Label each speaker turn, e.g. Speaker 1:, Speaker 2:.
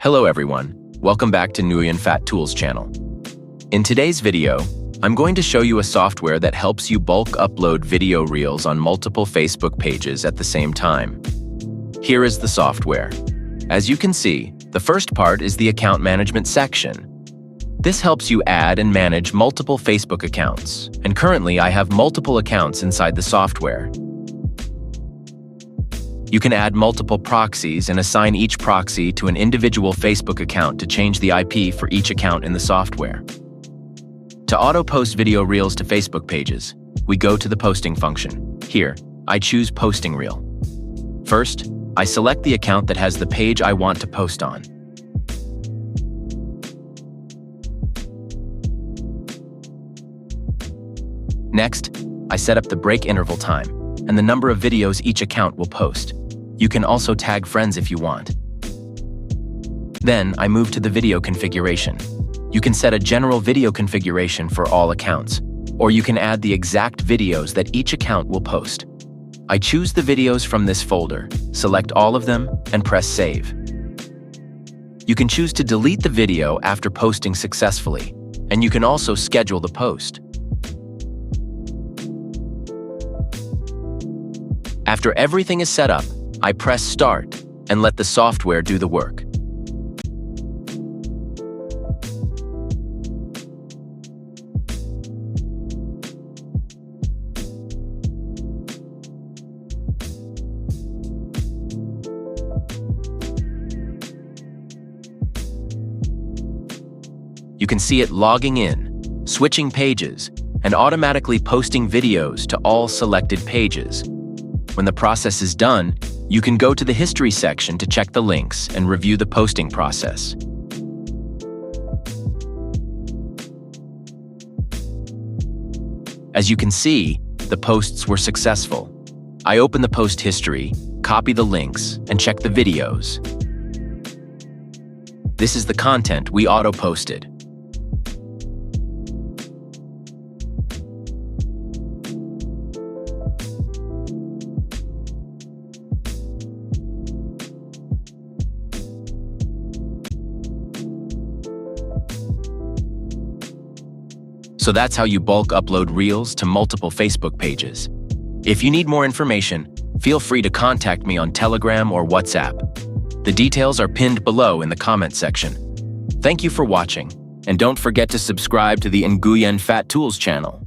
Speaker 1: Hello everyone, welcome back to Nguyen Phat Tools channel. In today's video, I'm going to show you a software that helps you bulk upload video reels on multiple Facebook pages at the same time. Here is the software. As you can see, the first part is the account management section. This helps you add and manage multiple Facebook accounts, and currently I have multiple accounts inside the software. You can add multiple proxies and assign each proxy to an individual Facebook account to change the IP for each account in the software. To auto-post video reels to Facebook pages, we go to the posting function. Here, I choose posting reel. First, I select the account that has the page I want to post on. Next, I set up the break interval time and the number of videos each account will post. You can also tag friends if you want. Then I move to the video configuration. You can set a general video configuration for all accounts, or you can add the exact videos that each account will post. I choose the videos from this folder, select all of them, and press save. You can choose to delete the video after posting successfully, and you can also schedule the post. After everything is set up, I press start and let the software do the work. You can see it logging in, switching pages, and automatically posting videos to all selected pages. When the process is done, you can go to the history section to check the links and review the posting process. As you can see, the posts were successful. I open the post history, copy the links, and check the videos. This is the content we auto-posted. So that's how you bulk upload reels to multiple Facebook pages. If you need more information, feel free to contact me on Telegram or WhatsApp. The details are pinned below in the comment section. Thank you for watching, and don't forget to subscribe to the Nguyen Phat Tools channel.